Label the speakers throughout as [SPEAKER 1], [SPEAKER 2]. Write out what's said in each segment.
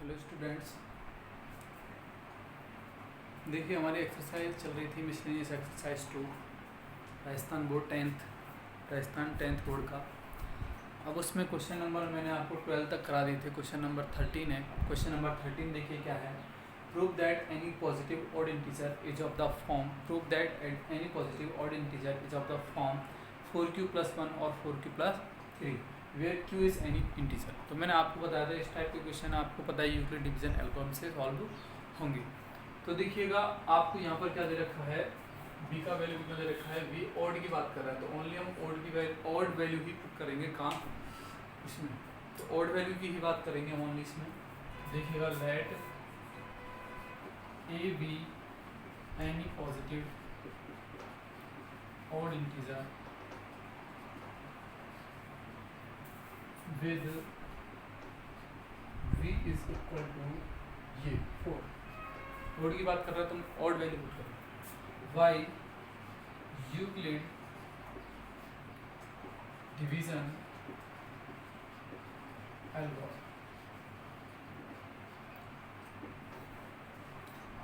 [SPEAKER 1] Hello students, देखिए हमारी exercise चल रही थी miscellaneous exercise 2 Rajasthan tenth board का। अब उसमें क्वेश्चन नंबर मैंने आपको 12 तक करा दिए थे। क्वेश्चन नंबर 13 है। क्वेश्चन नंबर 13 देखिए क्या है। Prove that any positive odd integer is of the form 4q + 1 और 4q + 3 where q is any integer. तो मैंने आपको बताया था इस टाइप के क्वेश्चन आपको पता है यूक्लिड डिवीजन एल्गोरिथम से सॉल्व होंगे। तो देखिएगा आपको यहाँ पर क्या दे रखा है, b का वैल्यू कितना दे रखा है, b ऑड की बात कर रहा है तो ओनली हम ऑड वैल्यू ही पुट करेंगे कहाँ, इसमें। तो ऑड वैल्यू की ही बात करेंगे हम ओनली इसमें। देखिएगा let a be any positive odd integer with v is equal to ये 4। ऑड की बात कर रहा है तो ऑड वैल्यू पुट करो। y Euclid division algorithm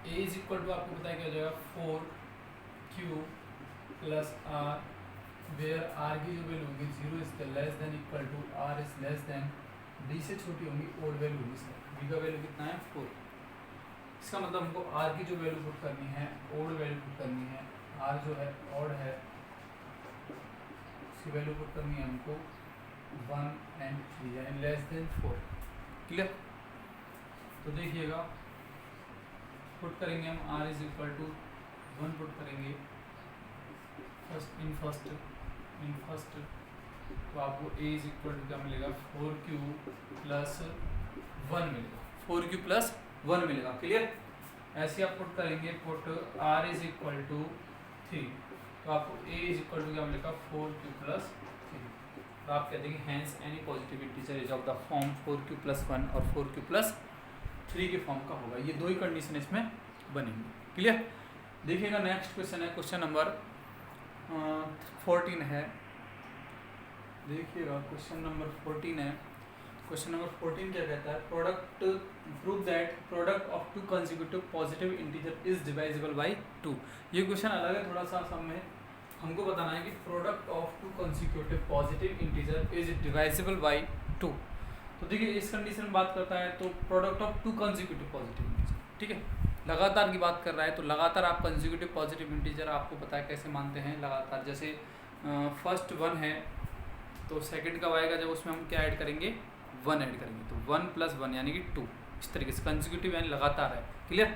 [SPEAKER 1] a is equal to आपको पता है क्या हो जाएगा 4q + r वेयर r की जो वैल्यू होगी 0 is less than equal to r is less than d से छोटी होगी ऑड वैल्यू होगी इसका। b का वैल्यू कितना है 4। इसका मतलब हमको r की जो वैल्यू पुट करनी है, ऑड वैल्यू पुट करनी है, r जो है ऑड है उसकी वैल्यू पुट करनी है हमको 1 और 3 यानी लेस देन 4। क्लियर। तो देखिएगा पुट करेंगे हम r is equal to 1 put करेंगे फर्स्ट तो आपको a इज इक्वल टू क्या मिलेगा 4q + 1 मिलेगा, 4q + 1 मिलेगा। क्लियर। ऐसे आप पुट करेंगे, put r is equal to 3 तो आपको a इज इक्वल टू क्या मिलेगा 4q + 3। तो आप कहते हैं hence any positive integer is of the form 4q + 1 और 4q + 3 के फॉर्म का होगा। ये दो ही कंडीशन इसमें बनेंगी। क्लियर। देखिएगा नेक्स्ट क्वेश्चन है, क्वेश्चन नंबर 14 है। देखिएगा क्वेश्चन नंबर 14 है। क्वेश्चन नंबर 14 क्या कहता है, prove that product of 2 consecutive positive integer is divisible by 2। ये क्वेश्चन अलग है थोड़ा सा, सब में हमको बताना है कि product of 2 consecutive positive integer is divisible by 2। तो देखिए इस कंडीशन में बात करता है तो product of 2 consecutive positive integer, ठीक है, लगातार की बात कर रहा है तो लगातार आप कंसेक्यूटिव पॉजिटिव इंटीजर आपको पता है कैसे मानते हैं लगातार। जैसे फर्स्ट 1 है तो सेकंड का आएगा जब उसमें हम क्या ऐड करेंगे 1 ऐड करेंगे तो 1 + 1 यानी कि 2। इस तरीके से कंसेक्यूटिव यानी लगातार है। क्लियर।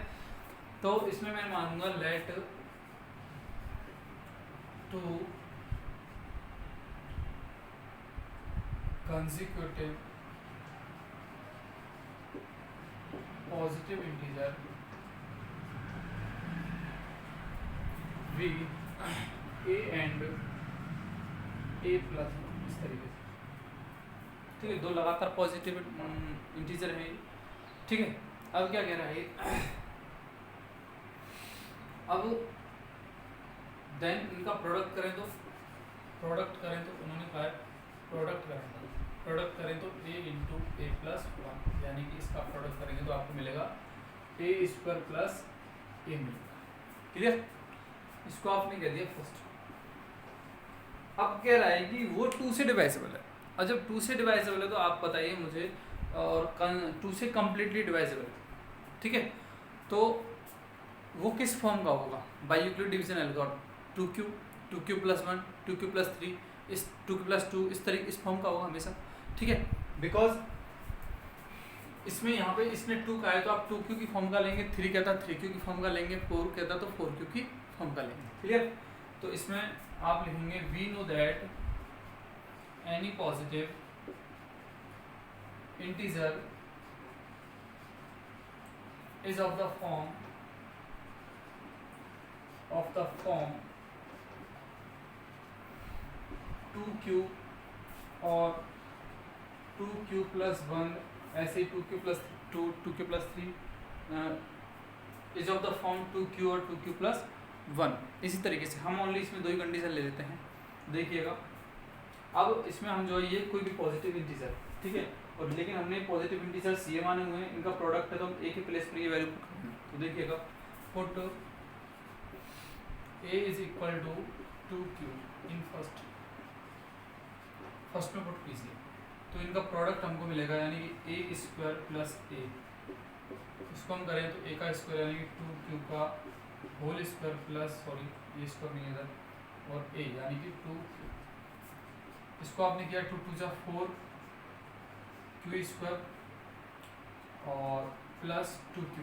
[SPEAKER 1] तो इसमें मैं मानूंगा let 2 consecutive positive integer v a and a + 1 इस तरीके से। ठीक है, दो लगातार पॉजिटिव इंटीजर है। ठीक है। अब क्या कह रहा है, अब देन इनका प्रोडक्ट करें तो उन्होंने कहा प्रोडक्ट करें तो a × a + 1 यानी कि इसका प्रोडक्ट करेंगे तो आपको मिलेगा a² + a मिलेगा। क्लियर। इसको आपने कह दिया फर्स्ट। अब कह रहा है कि वो 2 से डिवाइजेबल है। और जब 2 से डिवाइजेबल है तो आप बताइए मुझे, और 2 से कम्प्लीटली डिवाइजेबल है, ठीक है, तो वो किस फॉर्म का होगा, bye Euclid division algorithm 2q + 1 2q + 3 इस 2q + 2 इस तरीके इस फॉर्म का होगा हमेशा। ठीक है, बिकॉज इसमें यहाँ पे इसने 2 का है तो आप 2q की फॉर्म का लेंगे, 3 कहता 3q की फॉर्म का लेंगे, 4 कहता तो 4q की फॉर्म का लेंगे। क्लियर। तो इसमें आप लिखेंगे we know that any positive integer is of the form 2q और 2q + 1 ऐसे 2q + 2 2q + 3 is of the form 2q और 2q + 1। इसी तरीके से हम ओनली इसमें दो ही कंडीशन ले लेते हैं। देखिएगा अब इसमें हम जो है ये कोई भी पॉजिटिव इंटीजर, ठीक है, और लेकिन हमने पॉजिटिव इंटीजर्स ये माने हुए हैं, इनका प्रोडक्ट है तो हम ए के प्लेस पर ये वैल्यू पुट करेंगे। तो देखिएगा put a is equal to 2q इन फर्स्ट में पुट कीजिए, तो इनका प्रोडक्ट हमको मिलेगा यानी कि ए स्क्वायर प्लस ए, इसको हम करें तो ए का स्क्वायर यानी कि 2q का होल स्क्वायर प्लस सॉरी ये स्क्वायर नहीं है इधर और ए यानी कि 2q, इसको आपने किया 2 2 जा 4 q स्क्वायर और प्लस 2q,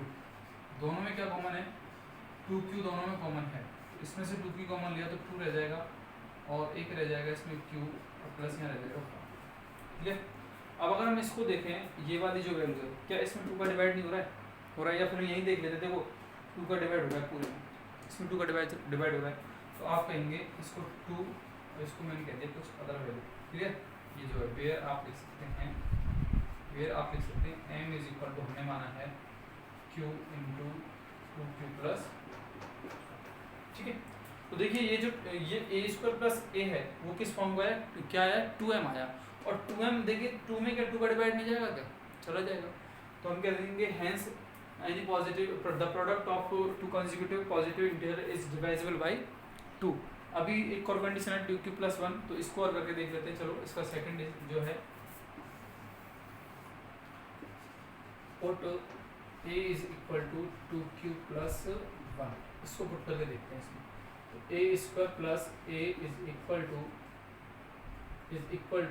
[SPEAKER 1] दोनों में क्या कॉमन है 2q दोनों में कॉमन है, इसमें से 2q कॉमन लिया तो 2 रह जाएगा और एक रह जाएगा इसमें q और प्लस यहाँ रह जाएगा, ठीक है। अब अगर हम इसको देखें ये वाली जो वैल्यू है क्या इसमें 2 का डिवाइड नहीं हो रहा है या फिर यहीं देख लेते देखो 2 का डिवाइड हो रहा है पूरे में, इसमें 2 का डिवाइड हो रहा है, तो आप कहेंगे इसको 2 और इसको मैंने कह दिया कुछ अदर वैल्यू, ठीक है। ये जो है वेयर आप लिख सकते हैं m इज इक्वल टू हमने माना है q इंटू 2q प्लस, ठीक है। तो देखिए ये जो ये a स्क्वायर प्लस a है वो किस फॉर्म का है, क्या आया 2m आया, और 2m देखिए 2 में क्या 2 का डिवाइड नहीं जाएगा क्या, चला जाएगा, तो हम कह देंगे hence any positive the product of two consecutive positive integer is divisible by 2। अभी एक और कंडीशन है 2q प्लस 1, तो इसको और करके देख लेते हैं। चलो इसका सेकंड जो है put a is equal to 2q plus 1, इसको पुट करके देखते हैं इसमें, तो a square plus a is equal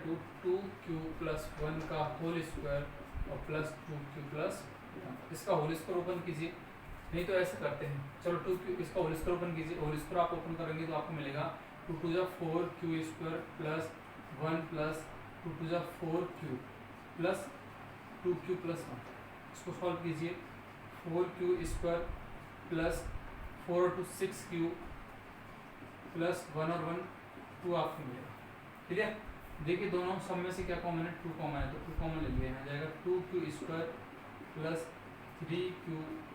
[SPEAKER 1] to 2q plus 1 का होल स्क्वायर और प्लस 2q प्लस 1, इसका होल स्क्वायर ओपन कीजिए, नहीं तो ऐसे करते हैं, चलो 2q इसका होल स्क्वायर ओपन कीजिए, होल स्क्वायर आप ओपन करेंगे तो आपको मिलेगा 2 2 जा 4q स्क्वायर प्लस 1 प्लस 2 2 जा 4q प्लस 2q प्लस 1, इसको सॉल्व कीजिए 4q स्क्वायर प्लस 4 और 2 6q प्लस 1 और 1 2 आपको मिलेगा, ठीक है। देखिए दोनों सब में से क्या कॉमन है 2 कॉमन है, तो 2 कॉमन ले लिया यहाँ जाएगा 2q square plus 3q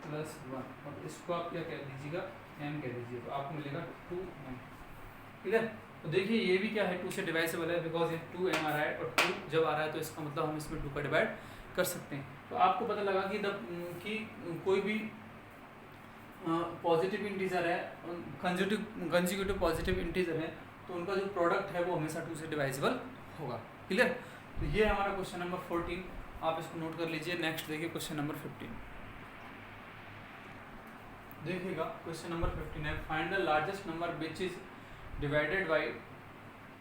[SPEAKER 1] plus 1 और इसको आप क्या कह दीजिएगा m कह दीजिए, तो आपको मिलेगा 2m, ठीक है। तो देखिए ये भी क्या है 2 से डिवाइसेबल है बिकॉज ये 2m आ रहा है और 2 जब आ रहा है तो इसका मतलब हम इसमें 2 का डिवाइड कर सकते हैं। तो आपको पता लगा कि कोई भी पॉजिटिव इंटीजर है कंसेक्यूटिव पॉजिटिव इंटीजर है तो उनका जो प्रोडक्ट है वो हमेशा 2 से डिवाइजेबल होगा, क्लियर। तो ये हमारा क्वेश्चन नंबर 14, आप इसको नोट कर लीजिए। नेक्स्ट देखिए क्वेश्चन नंबर 15, देखिएगा क्वेश्चन नंबर 15 है find the largest number which is divided by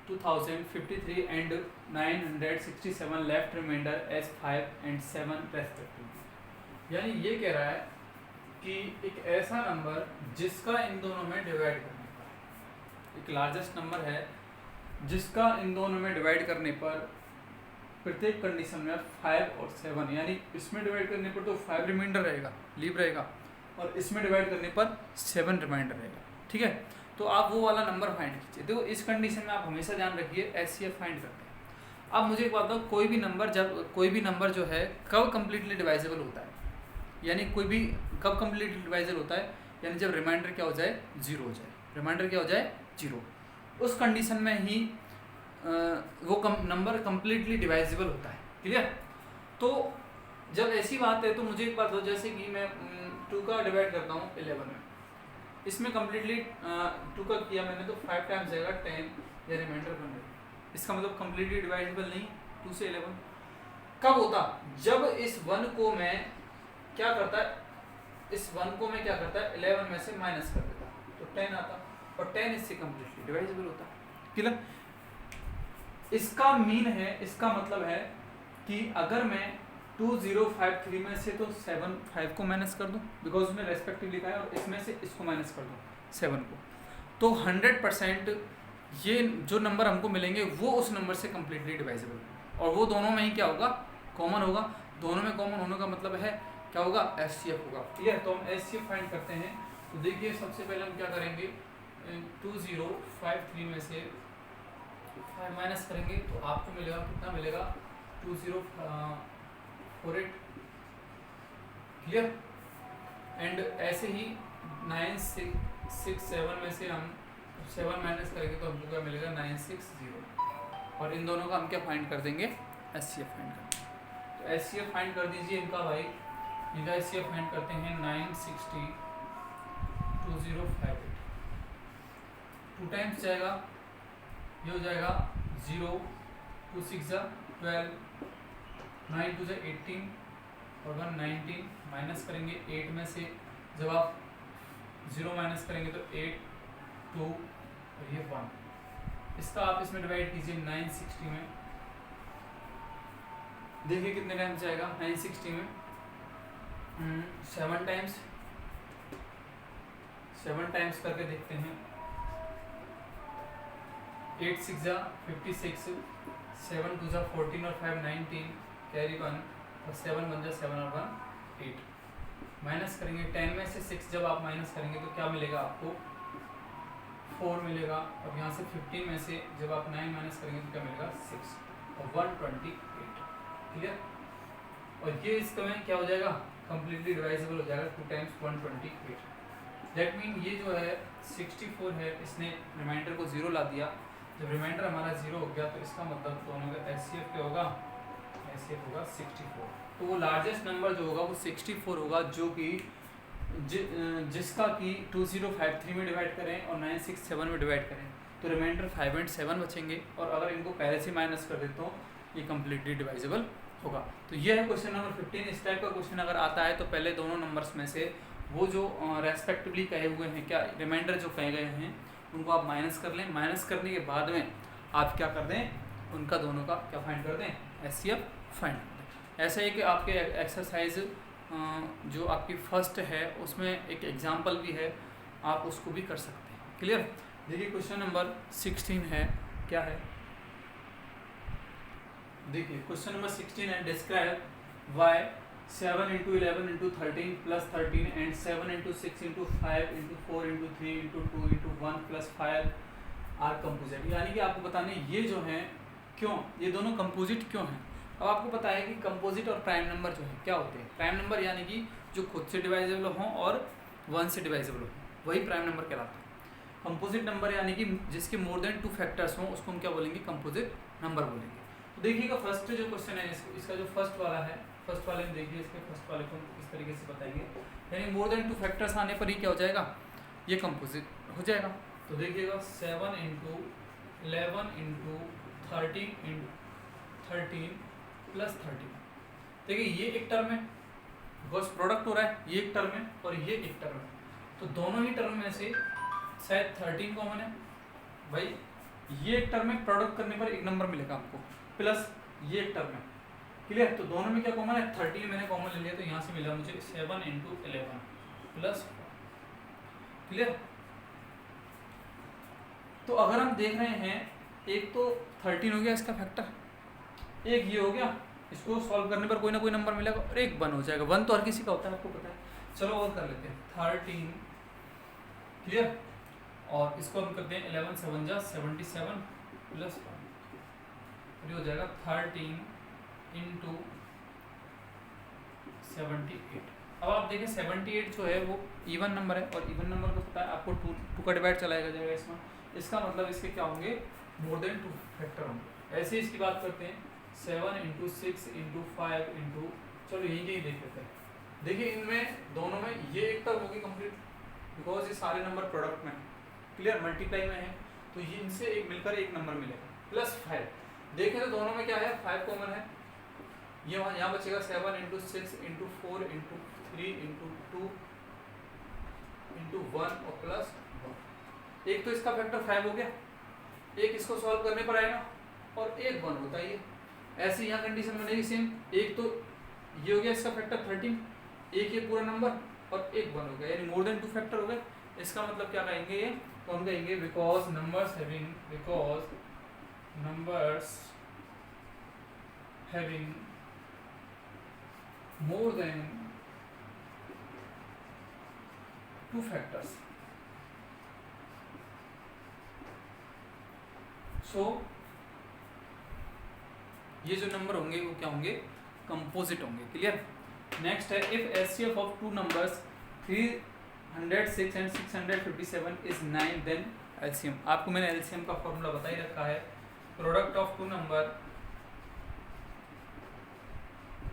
[SPEAKER 1] 2053 and 967 left remainder as 5 and 7 respectively. यानी ये कह रहा है कि एक ऐसा नंबर जिसका इन दोनों में डिवाइड करने पर, एक लार्जेस्ट नंबर है जिसका इन दोनों में डिवाइड करने पर प्रत्येक कंडीशन में 5 और 7, यानी इसमें डिवाइड करने पर तो 5 रिमाइंडर रहेगा लीव रहेगा और इसमें डिवाइड करने पर 7 रिमाइंडर रहेगा, ठीक है। तो आप वो वाला नंबर फाइंड कीजिए। देखो इस कंडीशन में आप हमेशा ध्यान रखिए HCF फाइंड करते हैं। अब मुझे एक बात बताओ, कोई भी नंबर जो है कब कम्प्लीटली डिवाइजेबल होता है, यानी कोई भी कब कम्प्लीटली डिवाइजेबल होता है, यानी जब रिमाइंडर क्या हो जाए 0 हो जाए, रिमाइंडर क्या हो जाए 0, उस कंडीशन में ही वो नंबर कम्प्लीटली डिवाइजेबल होता है, क्लियर। तो जब ऐसी बात है तो मुझे एक बात हो, जैसे कि मैं 2 का डिवाइड करता हूँ 11 में, इसमें कम्प्लीटली 2 का किया मैंने तो 5 टाइम्स जाएगा 10 या रिमाइंडर 100, इसका मतलब कम्प्लीटली डिवाइजेबल नहीं 2 से 11। कब होता, जब इस 1 को मैं क्या करता है, इस 1 को मैं क्या करता है 11 में से माइनस कर देता तो 10 आता और 10 इससे कम्प्लीटली डिवाइजेबल होता, क्लियर। इसका मीन है, इसका मतलब है कि अगर मैं 2053 में से तो 5 को माइनस कर दूं बिकॉज उसमें रेस्पेक्टिव लिखा है और इसमें से इसको माइनस कर दूं 7 को, तो 100% ये जो नंबर हमको मिलेंगे वो उस नंबर से कम्प्लीटली डिवाइजेबल, और वो दोनों में ही क्या होगा कॉमन होगा। दोनों में कॉमन होने का मतलब है क्या होगा HCF होगा, ठीक है। तो हम HCF फाइंड करते हैं। तो देखिए सबसे पहले हम क्या करेंगे 2053 में से 5 माइनस करेंगे तो आपको मिलेगा कितना मिलेगा 2048, क्लियर। एंड ऐसे ही 967 में से हम 7 माइनस करेंगे तो हमको क्या मिलेगा 960, और इन दोनों का हम क्या फाइंड कर देंगे HCF फाइंड कर देंगे, HCF फाइंड कर दीजिए इनका भाई, इनका HCF फाइंड करते हैं 960 2058, 2 टाइम्स जाएगा, ये हो जाएगा 0 2 6 12 9 2 18 और 1 19, माइनस करेंगे 8 में से, जब आप 0 माइनस करेंगे तो 8 2 और ये 1, इसका आप इसमें डिवाइड कीजिए 960 में, देखिए कितने टाइम्स जाएगा 960 में, 7 टाइम्स, 7 टाइम्स करके देखते हैं, 8 6 56, 7 2 14 और 5 19, कैरी 1 और 7 बन जा 7 और 1 8, माइनस करेंगे 10 में से 6, जब आप माइनस करेंगे तो क्या मिलेगा आपको 4 मिलेगा, और यहाँ से 15 में से जब आप 9 माइनस करेंगे तो क्या मिलेगा 6 और 128, क्लियर। और ये इसका में क्या हो जाएगा कम्प्लीटली डिवाइजेबल हो जाएगा 2 टाइम्स 128, दैट मीन ये जो है 64 है, इसने रिमाइंडर को 0 ला दिया, जब रिमाइंडर हमारा 0 हो गया तो इसका मतलब दोनों का HCF क्या होगा, HCF होगा 64, तो वो लार्जेस्ट नंबर जो होगा वो 64 होगा, जो कि जिसका कि 2053 में डिवाइड करें और 967 में डिवाइड करें तो रिमाइंडर 5 and 7 बचेंगे, और अगर इनको पहले से माइनस कर देता हूँ ये कम्प्लीटली डिवाइजेबल होगा। तो ये है क्वेश्चन नंबर 15। इस टाइप का क्वेश्चन अगर आता है तो पहले दोनों नंबर्स में से वो जो रेस्पेक्टिवली कहे हुए हैं, क्या रिमाइंडर जो कहे गए हैं उनको आप माइनस कर लें, माइनस करने के बाद में आप क्या कर दें, उनका दोनों का क्या फाइंड कर दें, HCF फाइंड कर दें। ऐसा है कि आपके एक्सरसाइज जो आपकी फर्स्ट है उसमें एक एग्जाम्पल भी है, आप उसको भी कर सकते हैं, क्लियर। देखिए क्वेश्चन नंबर 16 है, क्या है, देखिए क्वेश्चन नंबर 16 है, describe y 7 into 11 into 13 plus 13 and 7 into 6 into 5 into 4 into 3 into 2 into 1 plus 5 are composite, यानी कि आपको बताने ये जो हैं क्यों, ये दोनों कंपोजिट क्यों हैं। अब आपको पता है कि कंपोजिट और प्राइम नंबर जो है क्या होते हैं, प्राइम नंबर यानी कि जो खुद से डिवाइजेबल हों और 1 से डिवाइजेबल हो, वही प्राइम नंबर कहलाता है। कंपोजिट नंबर यानी कि जिसके मोर देन 2 फैक्टर्स हों उसको हम क्या बोलेंगे, कंपोजिट नंबर बोलेंगे। तो देखिएगा फर्स्ट जो क्वेश्चन है इसका जो फर्स्ट वाला है, फर्स्ट वाले में देखिए, इसके फर्स्ट वाले को इस तरीके से बताएंगे, यानी मोर देन 2 फैक्टर्स आने पर ही क्या हो जाएगा, ये कंपोजिट हो जाएगा। तो देखिएगा 7 into 11 into 13 प्लस 13, देखिए ये एक टर्म है बिकॉज प्रोडक्ट हो रहा है, ये एक टर्म है और ये एक टर्म है, तो दोनों ही टर्म में से शायद 13 कॉमन है भाई, ये एक टर्म है, प्रोडक्ट करने पर एक नंबर मिलेगा आपको, प्लस ये एक टर्म है, क्लियर। तो दोनों में क्या कॉमन है, 13 मैंने कॉमन ले लिया, तो यहाँ से मिला मुझे 7 into 11 प्लस, क्लियर। तो अगर हम देख रहे हैं, एक तो 13 हो गया इसका फैक्टर, एक ये हो गया, इसको सॉल्व करने पर कोई ना कोई नंबर मिलेगा और एक 1 हो जाएगा, 1 तो हर किसी का होता है आपको पता है। चलो और कर लेते हैं 13, क्लियर, और इसको हम करते हैं 11 7 जा 77 प्लस 1, हो जाएगा 13 into 78। अब आप देखें 78 जो है वो इवन नंबर है, और इवन नंबर को पता है आपको 2 का डिवाइड चलाएगा जाएगा इसमें, इसका मतलब इसके क्या होंगे, मोर देन 2 फैक्टर होंगे। ऐसे इसकी बात करते हैं 7 into 6 into 5 into, चलो यही देख लेते हैं। देखिए इनमें दोनों में ये एक टर्म होगी कंप्लीट, बिकॉज ये सारे नंबर प्रोडक्ट में, क्लियर, मल्टीप्लाई में है, तो ये इनसे एक मिलकर एक नंबर मिलेगा, प्लस 5। देखें तो दोनों में क्या है, 5 कॉमन है, ये यहाँ बचेगा 7 into 6 into 4 into 3 into 2 into 1 और प्लस 1। एक तो इसका फैक्टर 5 हो गया, एक इसको सॉल्व करने पर आएगा और एक 1 होता है ये। ऐसे यहाँ कंडीशन बनेगी सेम, एक तो ये हो गया इसका फैक्टर 13, एक ये पूरा नंबर और एक 1 हो गया, यानी मोर देन 2 फैक्टर हो गए। इसका मतलब क्या कहेंगे ये, तो हम कहेंगे because numbers having more than 2 factors, so ये जो नंबर होंगे वो क्या होंगे, कंपोजिट होंगे, क्लियर। नेक्स्ट है, if HCF of 2 numbers 306 and 657 is 9 then LCM। आपको मैंने LCM का फॉर्मूला बता ही रखा है, product of 2 number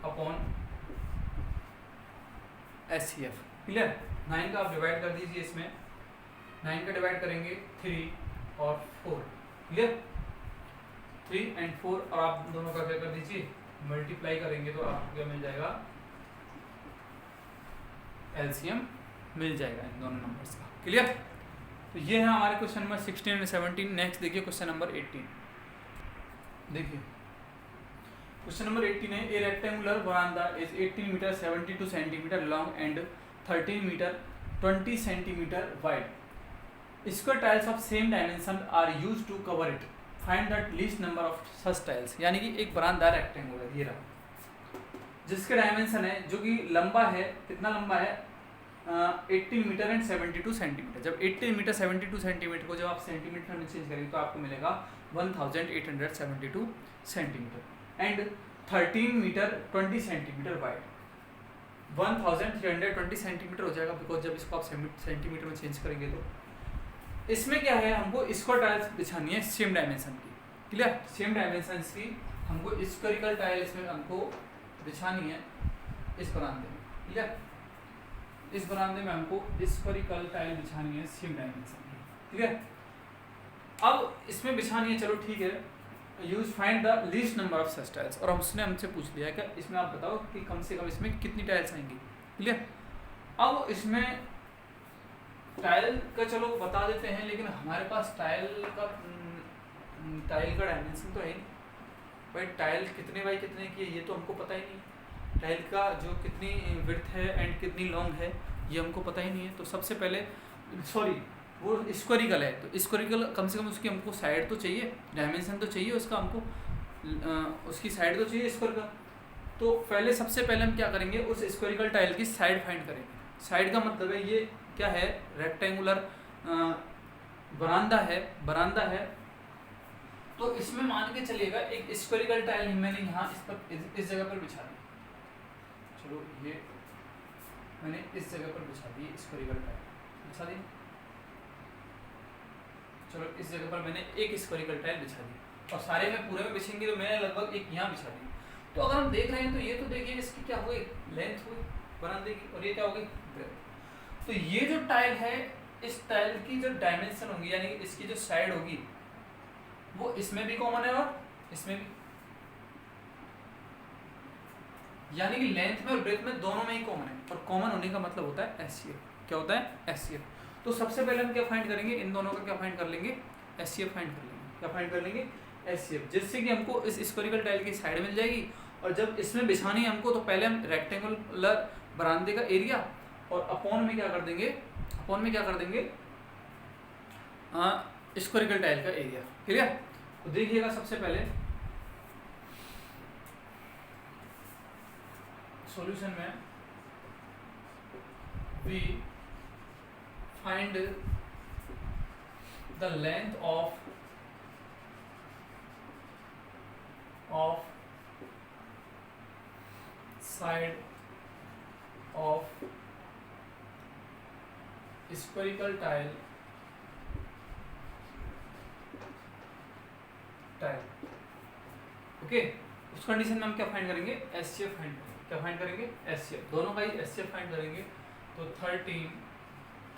[SPEAKER 1] upon SCF। Clear? 9 का आप डिवाइड कर दीजिए, इसमें 9 का डिवाइड करेंगे 3 और 4। क्लियर? 3 और 4 और आप दोनों का क्या कर दीजिए, मल्टीप्लाई करेंगे तो आपको क्या मिल जाएगा, LCM मिल जाएगा इन दोनों नंबर्स का। क्लियर? तो ये है हमारे क्वेश्चन नंबर 16 और 17। नेक्स्ट देखिए क्वेश्चन नंबर 18। देखिए क्वेश्चन नंबर 18 है, a rectangular veranda is 18 metre 72 centimetre long and 13 metre 20 centimetre wide. Square tiles of same dimension are use to cover it, find the least number of such tiles. यानी कि एक बरामदा rectangular ये रहा, जिसके dimension है, जो कि लंबा है, कितना लंबा है, 18 मीटर एंड 72 सेंटीमीटर। जब 18 मीटर 72 सेंटीमीटर को जब आप सेंटीमीटर में चेंज करेंगे तो आपको मिलेगा 1872 centimetre and 13 metre 20 centimetre wide. 1320 centimetre हो जाएगा, बिकॉज जब इसको आप सेंटीमीटर में चेंज करेंगे तो इसमें क्या है, हमको स्क्वायर टाइल्स बिछानी है सेम डायमेंशन की। क्लियर? सेम डायमेंशन की हमको स्क्वायरिकल टाइल इसमें हमको बिछानी है इस बरामदे में। क्लियर? इस बरामदे में हमको स्क्वायरिकल टाइल बिछानी है सेम डायमेंशन की। क्लियर? अब इसमें बिछानी है, चलो ठीक है, use find the least number of such tiles. और उसने हमसे पूछ लिया है कि इसमें आप बताओ कि कम से कम इसमें कितनी टाइल्स आएंगी। क्लियर? अब इसमें टाइल का चलो बता देते हैं, लेकिन हमारे पास टाइल का डायमेंशन तो है नहीं भाई, टाइल कितने बाई कितने की है ये तो हमको पता ही नहीं। टाइल का जो कितनी विड्थ है एंड कितनी लॉन्ग है ये हमको पता ही नहीं है। तो सबसे पहले सॉरी वो स्क्वायरिकल है, तो स्क्वायरिकल कम से कम उसकी हमको साइड तो चाहिए, डायमेंशन तो चाहिए उसका, हमको उसकी साइड तो चाहिए स्क्वायर का। तो पहले सबसे पहले हम क्या करेंगे, उस स्क्वायरिकल टाइल की साइड फाइंड करेंगे। साइड का मतलब है ये क्या है, रेक्टेंगुलर बरामदा है। तो इसमें मान के चलिएगा एक स्क्वायरिकल टाइल मैंने यहाँ इस जगह पर बिछा दी। चलो ये मैंने इस जगह पर बिछा दी स्क्वायरिकल टाइल बिछा दी। चलो इस जगह पर मैंने एक स्क्वायरिकल टाइल बिछा दी और सारे में पूरे में बिछेंगे तो मैंने लगभग एक यहाँ बिछा दी। तो अगर हम देख रहे हैं तो ये तो देखिए इसकी क्या हो गई, लेंथ हुई बरामदे की, और ये क्या हो गई, ब्रेथ। तो ये जो टाइल है, इस टाइल की जो डायमेंशन होगी यानी कि इसकी जो साइड होगी वो इसमें भी कॉमन है और इसमें भी, यानी कि लेंथ में और ब्रेथ में दोनों में ही कॉमन है। और कॉमन होने का मतलब होता है SCF। क्या होता है, SCF। तो सबसे पहले हम क्या फाइंड करेंगे, इन दोनों का क्या फाइंड कर लेंगे, SCF फाइंड कर लेंगे। क्या फाइंड कर लेंगे, SCF, जिससे कि हमको इस स्क्वायरिकल टाइल की साइड मिल जाएगी। और जब इसमें बिछानी है हमको तो पहले हम रेक्टेंगुलर बरामदे का एरिया और अपॉन में क्या कर देंगे, स्क्वायरिकल टाइल का एरिया। क्लियर? तो देखिएगा सबसे पहले सॉल्यूशन में we find the length of side of squarical tile okay. उस कंडीशन में हम क्या फाइंड करेंगे, SCF फाइंड करेंगे। क्या फाइंड करेंगे, SCF, दोनों का ही SCF फाइंड करेंगे। तो 13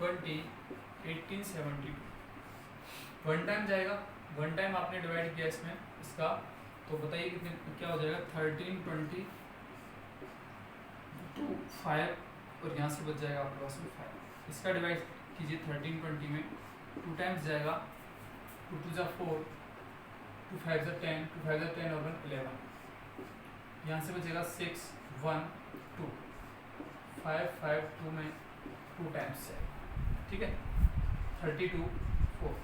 [SPEAKER 1] 20 18 72 वन टाइम जाएगा, वन टाइम आपने डिवाइड किया इसमें इसका, तो बताइए कितने क्या हो जाएगा, 13 20 2 5 और यहाँ से बच जाएगा आपके पास में 5। इसका डिवाइड कीजिए 13 20 में, 2 टाइम्स जाएगा, 2 2 जा 4, 2 5 जा 10, 2 5 जा 10 और 1 11। यहाँ से बचेगा 6 1 2 5 5 2 में 2 टाइम्स जाएगा। ठीक है, 32 4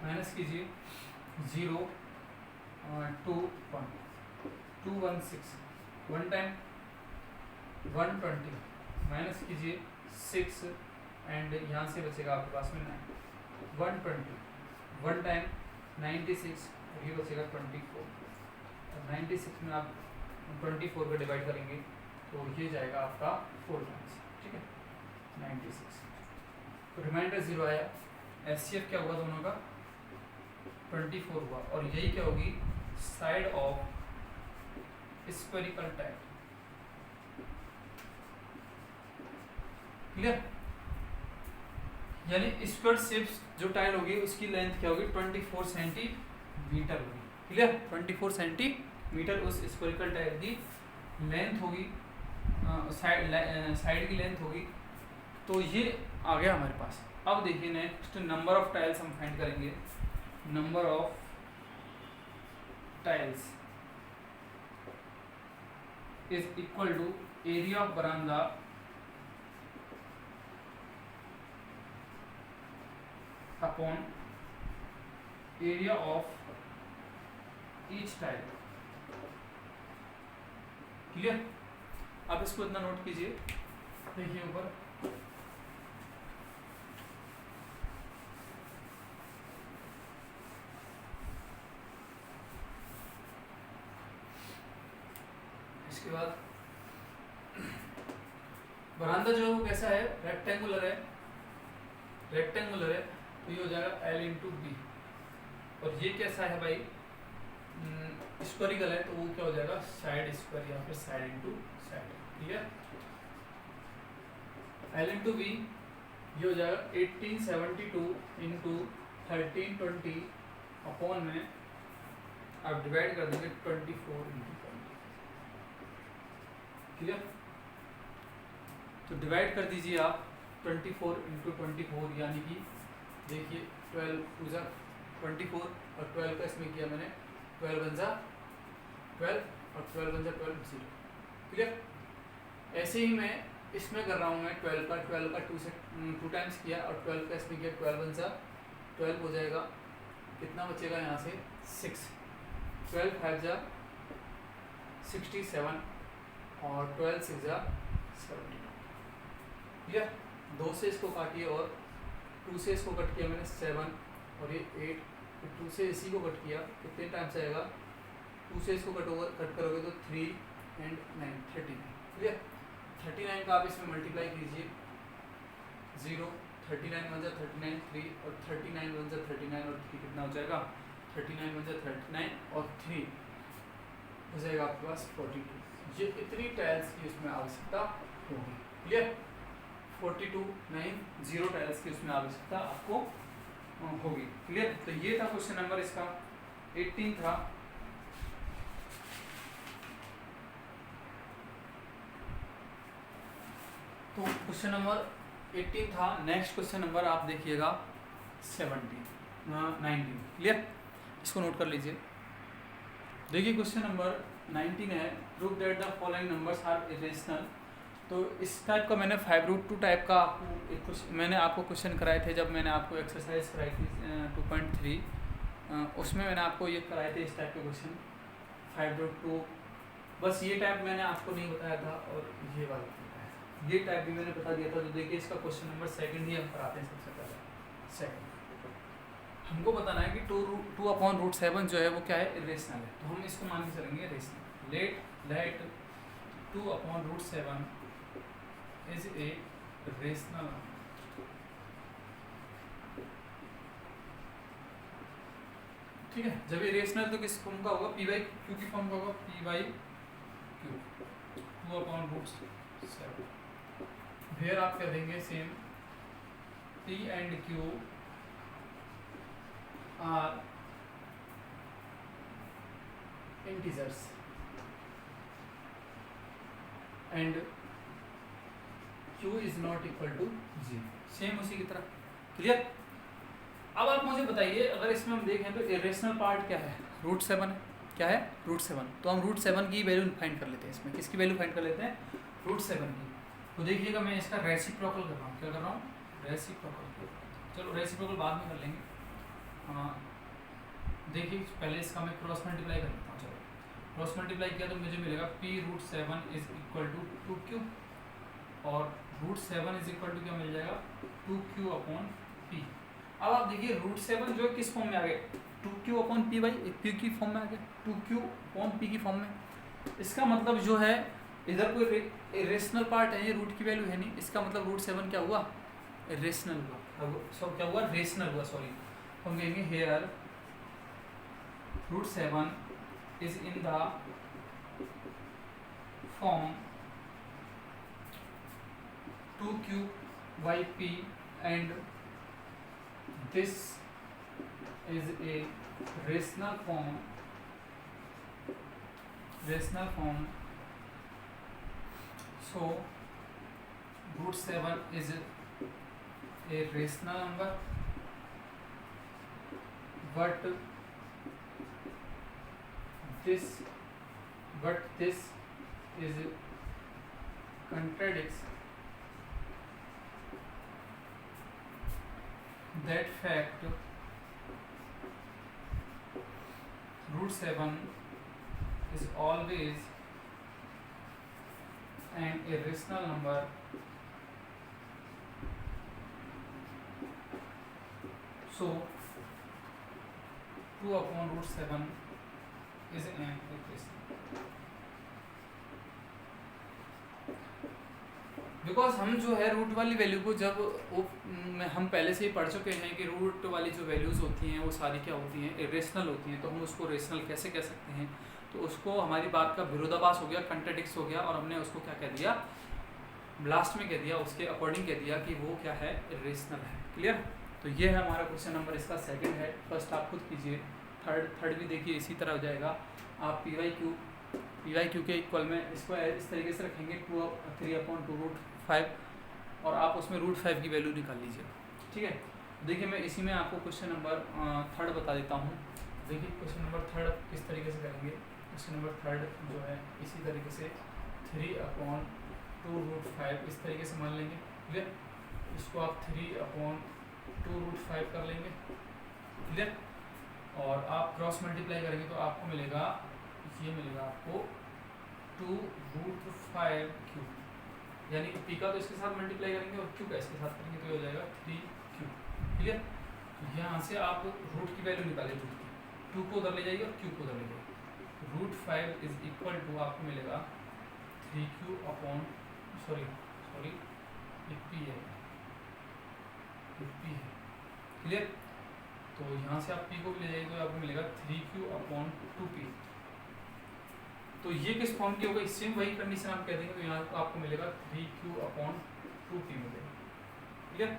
[SPEAKER 1] माइनस कीजिए 0 2 1 2 1 6 वन टाइम 120 माइनस कीजिए 6 एंड यहाँ से बचेगा आपके पास में 9 120 वन टाइम 96 और ये बचेगा 24। 96 में आप 24 को डिवाइड करेंगे तो ये जाएगा आपका 4 टाइम्स। ठीक है, 96 तो रिमाइंडर 0 आया। SCF क्या हुआ दोनों का, 24 हुआ। और यही क्या होगी, side of squarical tile. Clear. यानी स्क्वायर शेप जो टाइल होगी उसकी लेंथ क्या होगी 24 सेंटीमीटर होगी, क्लियर। 24 सेंटीमीटर उस स्क्वायरिकल टाइल की लेंथ होगी, साइड की लेंथ होगी। तो ये आ गया हमारे पास। अब देखिए नेक्स्ट नंबर ऑफ टाइल्स हम फाइंड करेंगे। Number of tiles is equal to area of बरामदा upon area of each tile, clear. आप इसको इतना नोट कीजिए, देखिए ऊपर इसके बाद बरामदा जो है वो कैसा है, रेक्टेंगुलर है, रेक्टेंगुलर है, तो ये हो जाएगा L इंटू बी। और ये कैसा है भाई, स्क्वायरिकल है, तो वो क्या हो जाएगा साइड स्क्वायर या फिर side into side, clear. L into B ये हो जाएगा 1872 इंटू 1320 अपॉन में आप डिवाइड कर देंगे 24 इंटू 20, क्लियर। तो डिवाइड कर दीजिए आप 24 इंटू 24, यानी कि देखिए 12 टू जा 24 और 12 का इसमें किया मैंने 12 बन जा 12 और 12 बन जा 12 0, क्लियर। ऐसे ही मैं इसमें कर रहा हूँ, मैं 12 का 2 टाइम्स किया और 12 का इसमें किया 12 बन जा 12 हो जाएगा, कितना बचेगा यहाँ से 6, 12 5 जा 67 और 12 6 जा 79, क्लियर। 2 से इसको काटिए और 2 से इसको कट किया मैंने 7 और ये 8, फिर 2 से इसी को कट किया, कितने टाइम्स आएगा 2 से इसको कट करोगे तो 3 एंड 9 39, क्लियर। 39 का आप इसमें मल्टीप्लाई कीजिए, 0 39 बन जा 39 3 और 39 बन जा 39 और 3 कितना हो जाएगा 39 बन जा 39 और 3 हो जाएगा आपके पास 42। ये इतनी टाइल्स की उसमें आवश्यकता होगी, क्लियर। 42 9 0 टाइल्स की उसमें आवश्यकता आपको होगी, क्लियर। तो ये था क्वेश्चन नंबर इसका 18 था। तो क्वेश्चन नंबर 18 था। नेक्स्ट क्वेश्चन नंबर आप देखिएगा 19, क्लियर। इसको नोट कर लीजिए। देखिए क्वेश्चन नंबर 19 है, prove that the following numbers are irrational. तो इस टाइप का मैंने 5√2 टाइप का आपको मैंने आपको क्वेश्चन कराए थे, जब मैंने आपको एक्सरसाइज कराई थी 2.3, उसमें मैंने आपको ये कराए थे इस टाइप के क्वेश्चन 5√2। बस ये टाइप मैंने आपको नहीं बताया था और ये वाला बताया था, ये टाइप भी मैंने बता दिया था। तो देखिए इसका क्वेश्चन नंबर 2 ही हम कराते हैं सबसे पहले। सेकंड हमको बताना है कि 2/√7 जो है वो क्या है, इरेशनल है। तो हम इसको मान के चलेंगे irrational. Let 2/√7 is a rational. ठीक है, जब ये रेशनल तो किस फॉर्म का होगा, p/q की फॉर्म का होगा, p/q 2/√7। फिर आप क्या देंगे same, p and q are integers and q is not equal to 0, same उसी की तरह, क्लियर। अब आप मुझे बताइए, अगर इसमें हम देखें तो इरेशनल पार्ट क्या है, √7 है। क्या है, √7। तो हम √7 की वैल्यू फाइंड कर लेते हैं। इसमें किसकी वैल्यू फाइंड कर लेते हैं, √7 की। तो देखिएगा मैं इसका रेसिप्रोकल कर रहा हूँ। क्या कर रहा हूँ, रेसिप्रोकल। चलो रेसिप्रोकल बाद में कर लेंगे। देखिए पहले इसका मैं क्रॉस मल्टीप्लाई कर लेता हूँ। चलो क्रॉस मल्टीप्लाई किया तो मुझे मिलेगा p√7 is equal to 2q और √7 इज इक्वल टू क्या मिल जाएगा, 2q/p। अब आप देखिए √7 जो किस फॉर्म में आ गया, 2q/p की फॉर्म में आ गया, 2q/p की फॉर्म में। इसका मतलब जो है इधर कोई इरेशनल पार्ट है, ये रूट की वैल्यू है नहीं, इसका मतलब √7 क्या हुआ, रेशनल हुआ। सॉरी क्या हुआ, रेशनल हुआ, सॉरी। हम कहेंगे here √7 is in the form 2q yp and this is a rational form so root 7 is a rational number but this is contradicts that fact. Root 7 is always an irrational number so 2 upon root 7 is an irrational because हम जो है root वाली value को जब हम पहले से ही पढ़ चुके हैं कि रूट वाली जो वैल्यूज़ होती हैं वो सारी क्या होती हैं इरेशनल होती हैं तो हम उसको रेशनल कैसे कह सकते हैं तो उसको हमारी बात का विरोधाभास हो गया कंट्राडिक्स हो गया और हमने उसको क्या कह दिया लास्ट में कह दिया उसके अकॉर्डिंग कह दिया कि वो क्या है इरेशनल है क्लियर। तो ये है हमारा क्वेश्चन नंबर इसका सेकंड है। फर्स्ट आप खुद कीजिए थर्ड भी देखिए इसी तरह हो जाएगा। आप पी वाई क्यू के इक्वल में इसको इस तरीके से रखेंगे 3/2 रूट 5 और आप उसमें रूट 5 की वैल्यू निकाल लीजिए ठीक है। देखिए मैं इसी में आपको क्वेश्चन नंबर थर्ड बता देता हूँ। देखिए क्वेश्चन नंबर थर्ड किस तरीके से करेंगे। क्वेश्चन नंबर थर्ड जो है इसी तरीके से 3/2 रूट 5 इस तरीके से मान लेंगे क्लियर। इसको आप 3/2 रूट 5 कर लेंगे क्लियर और आप क्रॉस मल्टीप्लाई करेंगे तो आपको मिलेगा ये मिलेगा आपको 2 रूट 5 क्यू यानी कि पी का तो इसके साथ मल्टीप्लाई करेंगे और क्यू का इसके साथ करेंगे तो ये हो जाएगा 3 क्यू क्लियर। तो यहाँ से आप रूट की वैल्यू निकालें रूट की 2 को उधर ले जाइए और क्यू को उधर ले जाइए। रूट 5 इज इक्वल टू आपको मिलेगा 3q अपॉन सॉरी पी है क्लियर। तो यहाँ से आप p को भी ले जाइए तो आपको मिलेगा 3q अपॉन 2p। तो ये किस फॉर्म की होगा सेम वही कंडीशन आप कह देंगे तो यहाँ आपको मिलेगा 3q अपॉन 2p मिलेगा क्लियर।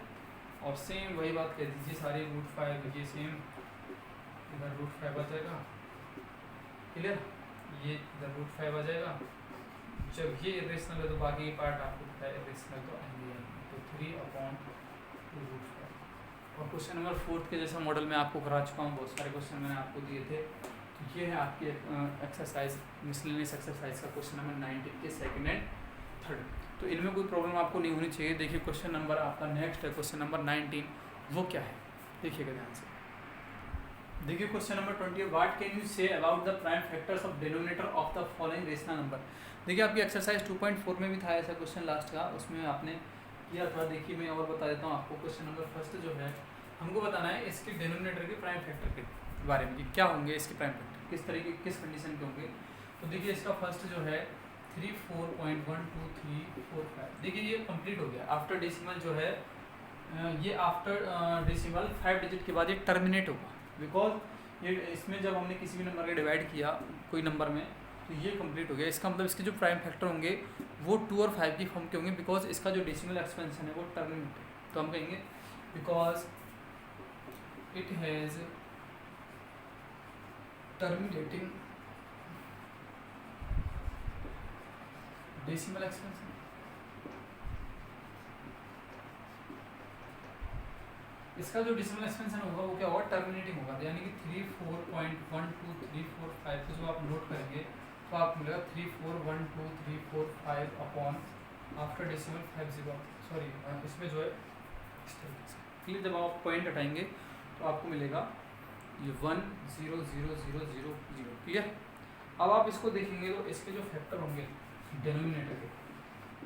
[SPEAKER 1] और सेम वही बात कह दीजिए सारी रूट 5 ये सेम इधर रूट 5 आ जाएगा क्लियर। ये इधर रूट 5 आ जाएगा। जब ये इरेशनल है तो बाकी पार्ट आपको पता है इरेशनल तो आएंगे तो 3/2 रूट 5। और क्वेश्चन नंबर 4 के जैसा मॉडल में आपको करा चुका हूँ, बहुत सारे क्वेश्चन मैंने आपको दिए थे। तो ये है आपके एक्सरसाइज मिसलेनियस एक्सरसाइज का क्वेश्चन नंबर 19 के सेकंड एंड थर्ड। तो इनमें कोई प्रॉब्लम आपको नहीं होनी चाहिए। देखिए क्वेश्चन नंबर आपका नेक्स्ट है क्वेश्चन नंबर 19 वो क्या है देखिएगा ध्यान से। देखिए question number 20 what can you say about the prime factors of denominator of the following rational number. देखिए आपकी एक्सरसाइज 2.4 में भी था ऐसा क्वेश्चन लास्ट का, उसमें आपने किया था। देखिए मैं और बता देता हूँ आपको। क्वेश्चन नंबर फर्स्ट जो है हमको बताना है इसके डिनोमिनेटर के प्राइम फैक्टर के बारे में कि क्या होंगे इसके प्राइम फैक्टर किस तरीके किस कंडीशन के होंगे। तो देखिए इसका फर्स्ट जो है 3.4.12345 देखिए ये कंप्लीट हो गया। आफ्टर डेसिमल जो है ये आफ्टर डेसिमल 5 डिजिट के बाद ये टर्मिनेट होगा बिकॉज ये इसमें जब हमने किसी भी नंबर का डिवाइड किया कोई नंबर में तो ये कंप्लीट हो गया। इसका मतलब इसके जो प्राइम फैक्टर होंगे वो 2 और 5 की फॉर्म के होंगे बिकॉज इसका जो डेसिमल एक्सपेंशन है वो टर्मिनेट है। तो हम कहेंगे because it has terminating decimal expansion. इसका जो डेसिमल एक्सपेंशन होगा वो क्या होगा टर्मिनेटिंग होगा यानी कि 3.4.12345 को जो आप नोट करेंगे तो आप मिलेगा 3412345 अपॉन आफ्टर डेसिमल 50 सॉरी इसमें जो है इस तरीके से क्लियर। जब आप पॉइंट हटाएंगे तो आपको मिलेगा ये 10000 क्लियर। अब आप इसको देखेंगे तो इसके जो फैक्टर होंगे डिनोमिनेटर के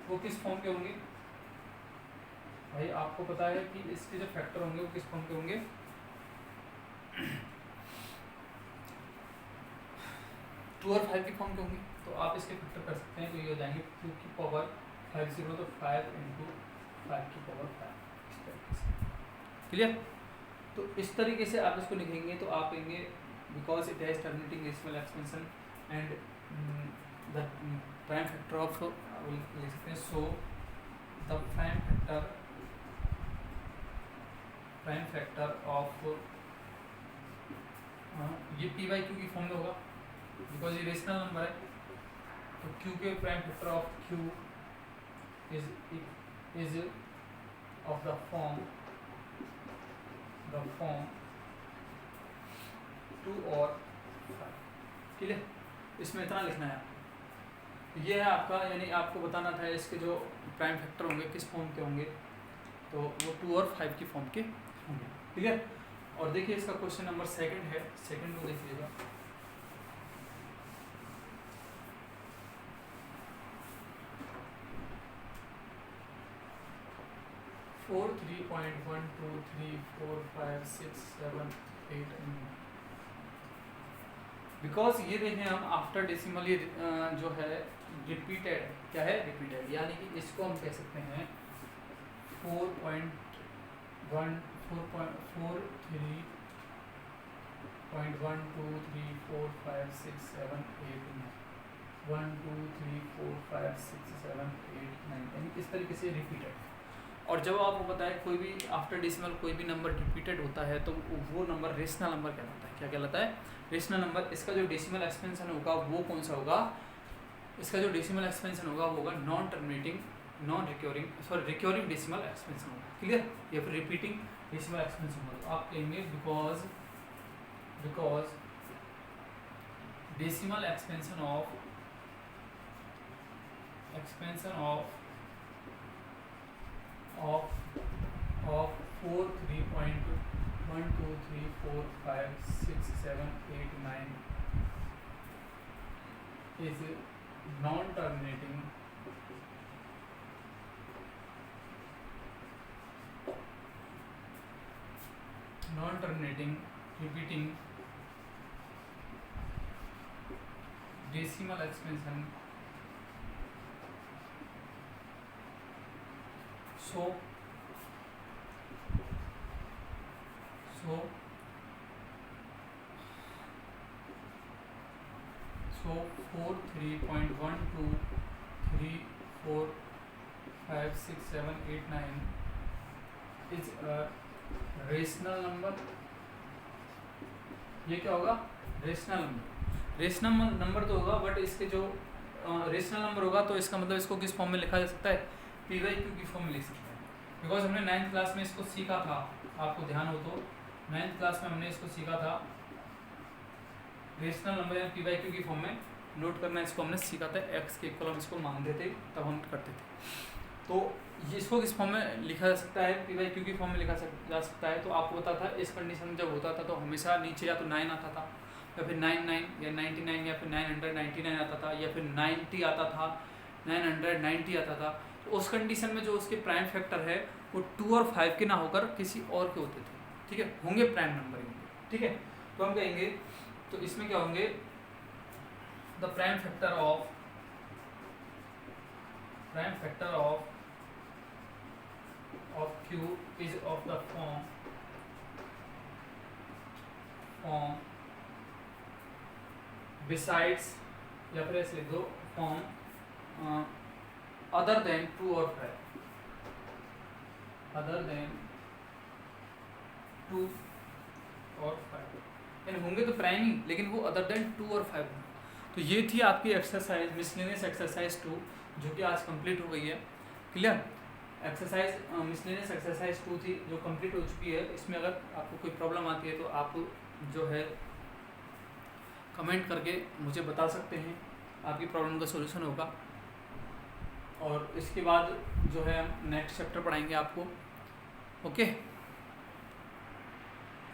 [SPEAKER 1] वो किस फॉर्म के होंगे भाई आपको पता है कि इसके जो फैक्टर होंगे वो किस फॉर्म के होंगे 2 और 5 की फॉर्म के होंगे। तो आप इसके फैक्टर कर सकते हैं तो ये हो जाएंगे 2 की पावर 50 तो 5 × 5 की पावर 5 इस तरीके से क्लियर। तो इस तरीके से आप इसको लिखेंगे तो आप कहेंगे because it has terminating decimal expansion and the prime factor of लिख सकते हैं so the prime factor prime factor of ये पी बाई क्यू की फॉर्म में होगा बिकॉज ये रेशनल नंबर है, तो क्यू के prime factor of Q is of the form 2 और 5। ठीक है, इसमें इतना लिखना है। ये है आपका, यानी आपको बताना था इसके जो प्राइम फैक्टर होंगे किस फॉर्म के होंगे, तो वो 2 और 5 की फॉर्म के होंगे। ठीक है, और देखिए इसका क्वेश्चन नंबर 2 है, सेकंड को देखिएगा। फोर 3.1234567 8 बिकॉज ये देखें हम आफ्टर डेसिमल ये जो है रिपीटेड, क्या है रिपीटेड, यानी कि इसको हम कह सकते हैं 4.123456789 यानी इस तरीके से रिपीटेड। और जब आपको पता है कोई भी आफ्टर डेसिमल कोई भी नंबर रिपीटेड होता है तो वो नंबर रेशनल नंबर कहलाता है। क्या कहलाता है? Rational number. इसका जो डेसिमल एक्सपेंशन होगा वो कौन सा होगा? इसका जो डेसिमल एक्सपेंशन होगा वो होगा non terminating, non recurring, sorry recurring decimal expansion होगा। क्लियर? या फिर रिपीटिंग डेसिमल एक्सपेंशन होगा। तो आप कहेंगे because decimal expansion of 4 3.123456789 is non-terminating repeating decimal expansion, so 4 3.123456789 is a rational number. ये क्या होगा? Rational number. रेशनल नंबर तो होगा बट इसके जो रेशनल नंबर होगा तो इसका मतलब इसको किस फॉर्म में लिखा जा सकता है? पी बाई क्यू की फॉर्म में लिख सकते हैं। बिकॉज हमने 9th क्लास में इसको सीखा था, आपको ध्यान हो तो 9th क्लास में हमने इसको सीखा था रेशनल नंबर या पी बाई क्यू की फॉर्म में नोट करना। इसको हमने सीखा था, एक्स के इक्वल हम इसको मानते थे तब हम करते थे। तो इसको किस फॉर्म में लिखा जा सकता है? पी बाई क्यू की फॉर्म में लिखा जा सकता है। तो आपको पता था इस कंडीशन में जब होता था तो हमेशा नीचे या तो 9 आता था या फिर 99 या 99 या फिर 999 आता था या फिर 90 आता था, 990 आता था। तो उस कंडीशन में जो उसके प्राइम फैक्टर है वो 2 और 5 के ना होकर किसी और के होते थे। ठीक है, होंगे प्राइम नंबर होंगे। ठीक है, तो हम कहेंगे तो इसमें क्या होंगे? The prime factor of Q is of the form besides, या फिर ऐसे लिख दो फॉर्म अदर देन 2 और 5, अदर देन 2 और 5 यानी होंगे तो प्राइम ही, लेकिन वो अदर देन 2 और 5 होंगे। तो ये थी आपकी एक्सरसाइज, मिसलेनियस एक्सरसाइज 2 जो कि आज कंप्लीट हो गई है। क्लियर? एक्सरसाइज मिसलेनियस एक्सरसाइज 2 थी जो कंप्लीट हो चुकी है। इसमें अगर आपको कोई प्रॉब्लम आती है तो आप जो है कमेंट करके मुझे बता सकते हैं, आपकी प्रॉब्लम का सॉल्यूशन होगा। और इसके बाद जो है हम नेक्स्ट चैप्टर पढ़ाएंगे आपको। ओके।